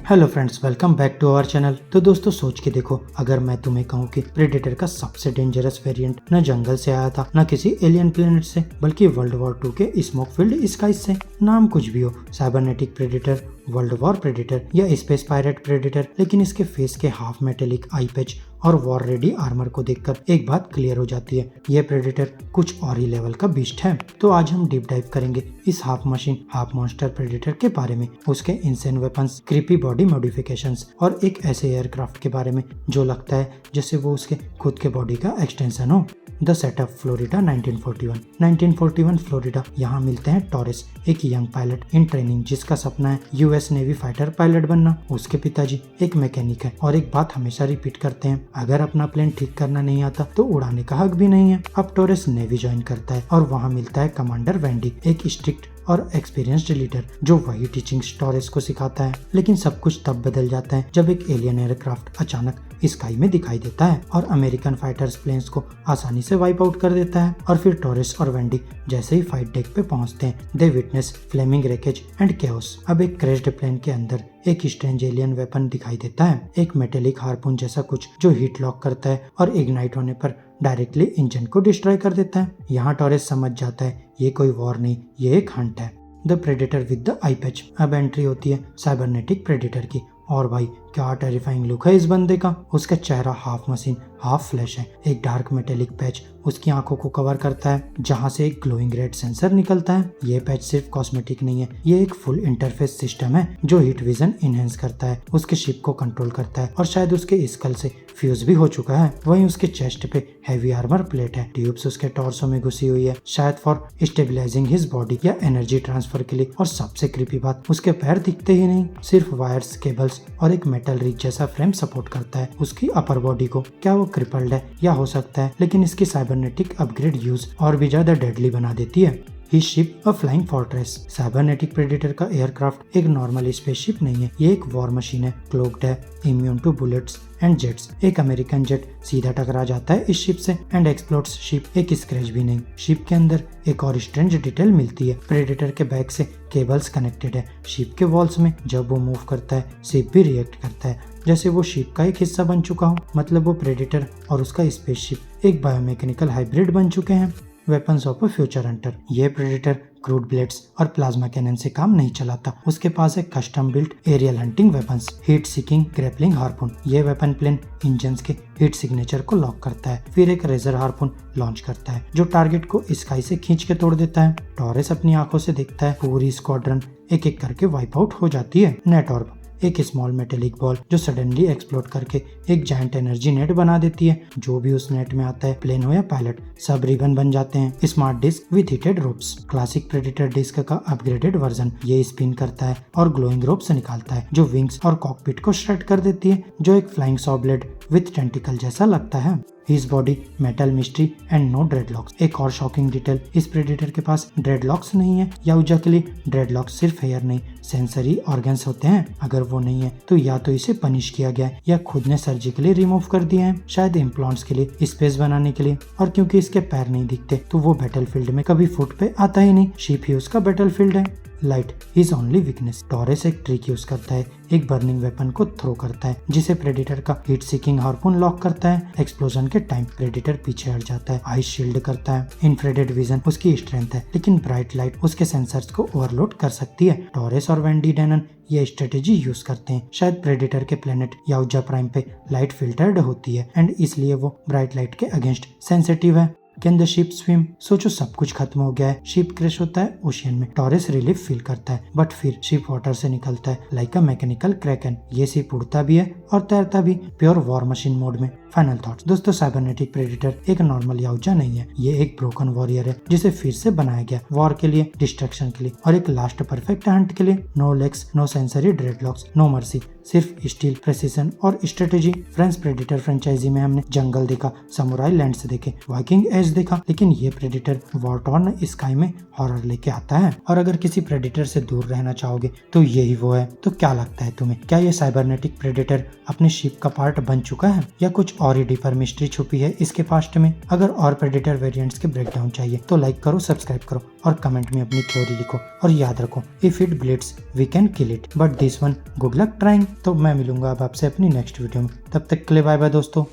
Hello friends, welcome back to our channel. तो दोस्तों सोच के देखो, अगर मैं तुम्हें कहूँ कि प्रेडेटर का सबसे डेंजरस वेरिएंट न जंगल से आया था, न किसी एलियन प्लेनेट से, बल्कि वर्ल्ड वॉर 2 के स्मोक फिल्ड स्काइज से। नाम कुछ भी हो, cybernetic predator, world war predator या स्पेस पायरेट प्रेडेटर, लेकिन इसके फेस के हाफ मेटेलिक आई पैच और वॉर रेडी आर्मर को देखकर एक बात क्लियर हो जाती है, यह प्रेडेटर कुछ और ही लेवल का बीस्ट है। तो आज हम डीप डाइव करेंगे इस half machine half monster predator के बारे में, उसके insane weapons, creepy body modifications और एक ऐसे एयरक्राफ्ट के बारे में जो लगता है जैसे वो उसके खुद के बॉडी का एक्सटेंशन हो। The setup, Florida 1941 Florida. यहाँ मिलते हैं टॉरेस, एक यंग पायलट इन ट्रेनिंग जिसका सपना है यूएस नेवी फाइटर पायलट बनना। उसके पिताजी एक मैकेनिक है और एक बात हमेशा रिपीट करते हैं, अगर अपना प्लेन ठीक करना नहीं आता तो उड़ाने का हक भी नहीं है। अब टॉरेस नेवी ज्वाइन करता है और वहाँ मिलता है कमांडर वेंडी, एक स्ट्रिक्ट और एक्सपीरियंस्ड लीडर जो वही टीचिंग टॉरेस को सिखाता है। लेकिन सब कुछ तब बदल जाता है जब एक एलियन एयरक्राफ्ट अचानक स्काई में दिखाई देता है और अमेरिकन फाइटर्स प्लेन्स को आसानी से वाइप आउट कर देता है। और फिर टॉरेस और वेंडी जैसे ही फाइट डेक पे पहुंचते हैं, they witness flaming wreckage and chaos. अब एक क्रैश्ड प्लेन के अंदर एक स्ट्रेंज एलियन वेपन दिखाई देता है, एक मेटेलिक हार्पून जैसा कुछ जो हीट लॉक करता है और इग्नाइट होने पर डायरेक्टली इंजन को डिस्ट्रॉय कर देता है। यहाँ टॉरेस समझ जाता है ये कोई वॉर नहीं, ये एक हंट है। The predator with the I patch. अब एंट्री होती है साइबरनेटिक प्रेडेटर की, और भाई क्या टेरिफाइंग लुक है इस बंदे का। उसका चेहरा हाफ मशीन हाफ फ्लैश है, एक डार्क मेटेलिक पैच उसकी आंखों को कवर करता है जहां से एक ग्लोइंग रेड सेंसर निकलता है। ये पैच सिर्फ कॉस्मेटिक नहीं है, ये एक फुल इंटरफेस सिस्टम है जो हीट विजन इनहेंस करता है, उसके शिप को कंट्रोल करता है और शायद उसके स्कल से फ्यूज भी हो चुका है। वहीं उसके चेस्ट पे हैवी आर्मर प्लेट है, ट्यूब्स उसके टॉर्सो में घुसी हुई है, शायद फॉर स्टेबलाइजिंग हिज बॉडी या एनर्जी ट्रांसफर के लिए। और सबसे क्रीपी बात, उसके पैर दिखते ही नहीं, सिर्फ वायर्स, केबल्स और एक मेटल रिग जैसा फ्रेम सपोर्ट करता है उसकी अपर बॉडी को। क्या वो क्रिपल्ड है या हो सकता है, लेकिन इसकी साइबरनेटिक अपग्रेड यूज और भी ज्यादा डेडली बना देती है। His ship a flying fortress। Cybernetic predator का एयरक्राफ्ट एक नॉर्मल स्पेसशिप नहीं है, ये एक वॉर मशीन है, क्लोक्ड है, immune to bullets and jets. एक अमेरिकन जेट सीधा टकरा जाता है इस शिप से एंड एक्सप्लोड्स शिप, एक स्क्रैच भी नहीं। शिप के अंदर एक और स्ट्रेंज डिटेल मिलती है, प्रेडेटर के बैक से केबल्स कनेक्टेड है शिप के वॉल्स में। जब वो मूव करता है शिप भी रिएक्ट करता है जैसे वो शिप का एक हिस्सा बन चुका हो। मतलब वो प्रेडेटर और उसका स्पेसशिप एक बायोमैकेनिकल हाइब्रिड बन चुके हैं। Weapons of a future hunter. ये प्रेडेटर क्रूड ब्लेड्स और प्लाज्मा कैनन से काम नहीं चलाता, उसके पास एक custom built aerial hunting weapons, heat seeking grappling harpoon. ये वेपन प्लेन इंजन्स के हीट सिग्नेचर को लॉक करता है, फिर एक रेजर हार्पून लॉन्च करता है जो टारगेट को स्काई से खींच के तोड़ देता है। टॉरेस अपनी आंखों से देखता है पूरी स्क्वाड्रन एक एक करके वाइप आउट हो जाती है। नेट ऑर्ब, एक स्मॉल मेटेलिक बॉल जो सडनली एक्सप्लोड करके एक जायंट एनर्जी नेट बना देती है। जो भी उस नेट में आता है, प्लेन हो या पायलट, सब रिबन बन जाते हैं। Smart disc with heated ropes. Classic predator disc का अपग्रेडेड वर्जन, ये स्पिन करता है और ग्लोइंग रोप्स निकालता है जो विंग्स और कॉकपिट को श्रेड कर देती है, जो एक flying saw blade with tentacle जैसा लगता है। His body metal mystery and no dreadlocks। एक और शॉकिंग डिटेल, इस प्रेडेटर के पास ड्रेडलॉक्स नहीं है। याहुजा के लिए ड्रेडलॉक्स सिर्फ हेयर नहीं, सेंसरी ऑर्गन्स होते हैं। अगर वो नहीं है तो या तो इसे पनिश किया गया है या खुद ने सर्जिकली रिमूव कर दिए हैं, शायद इम्प्लांट्स के लिए, स्पेस बनाने के लिए। और क्योंकि इसके पैर नहीं दिखते तो वो बैटलफील्ड में कभी फुट पे आता ही नहीं। शिप ही उसका बैटलफील्ड है। Light his only weakness. Torres एक ट्रिक यूज करता है, एक बर्निंग वेपन को थ्रो करता है जिसे प्रेडेटर का हीट सीकिंग हार्पून लॉक करता है। एक्सप्लोजन के टाइम प्रेडेटर पीछे हट जाता है, आइस शील्ड करता है। इंफ्रारेड विजन उसकी स्ट्रेंथ है, लेकिन ब्राइट लाइट उसके सेंसर्स को ओवरलोड कर सकती है। टॉरेस और वेंडी डेनन ये स्ट्रेटेजी यूज करते हैं, शायद प्रेडेटर के प्लेनेट याहुजा प्राइम पे लाइट फिल्टर्ड होती है एंड इसलिए वो ब्राइट लाइट के अगेंस्ट सेंसिटिव है। Can the ship swim? सोचो सब कुछ खत्म हो गया है, शिप क्रैश होता है ओशियन में, टॉरेस रिलीफ फील करता है, बट फिर शिप वाटर से निकलता है लाइक अ मैकेनिकल क्रैकन। ये शिप उड़ता भी है और तैरता भी, प्योर वॉर मशीन मोड में। Final thoughts. दोस्तों, साइबरनेटिक प्रेडेटर एक नॉर्मल याहुजा नहीं है, ये एक ब्रोकन वॉरियर है जिसे फिर से बनाया गया वॉर के लिए, डिस्ट्रक्शन के लिए और एक लास्ट परफेक्ट हंट के लिए। No legs, no sensory dreadlocks, no mercy, सिर्फ स्टील, प्रेसिशन और स्ट्रेटेजी। फ्रेंड्स, प्रेडेटर फ्रेंचाइजी में हमने जंगल देखा, समुराई लैंड्स देखे, वाइकिंग एज देखा, लेकिन ये प्रेडेटर वॉर टॉर्न स्काई में हॉरर लेके आता है। और अगर किसी प्रेडेटर से दूर रहना चाहोगे तो यही वो है। तो क्या लगता है तुम्हें, क्या ये साइबरनेटिक प्रेडेटर अपने शिप का पार्ट बन चुका है या कुछ कुछ और ही डीपर मिस्ट्री छुपी है इसके पास्ट में। अगर और प्रेडेटर वेरिएंट्स के ब्रेकडाउन चाहिए तो लाइक करो, सब्सक्राइब करो और कमेंट में अपनी थ्योरी लिखो। और याद रखो, if it bleeds we can kill it but this one good luck trying. तो मैं मिलूंगा अब आपसे अपनी नेक्स्ट वीडियो में, तब तक के लिए बाय बाय दोस्तों।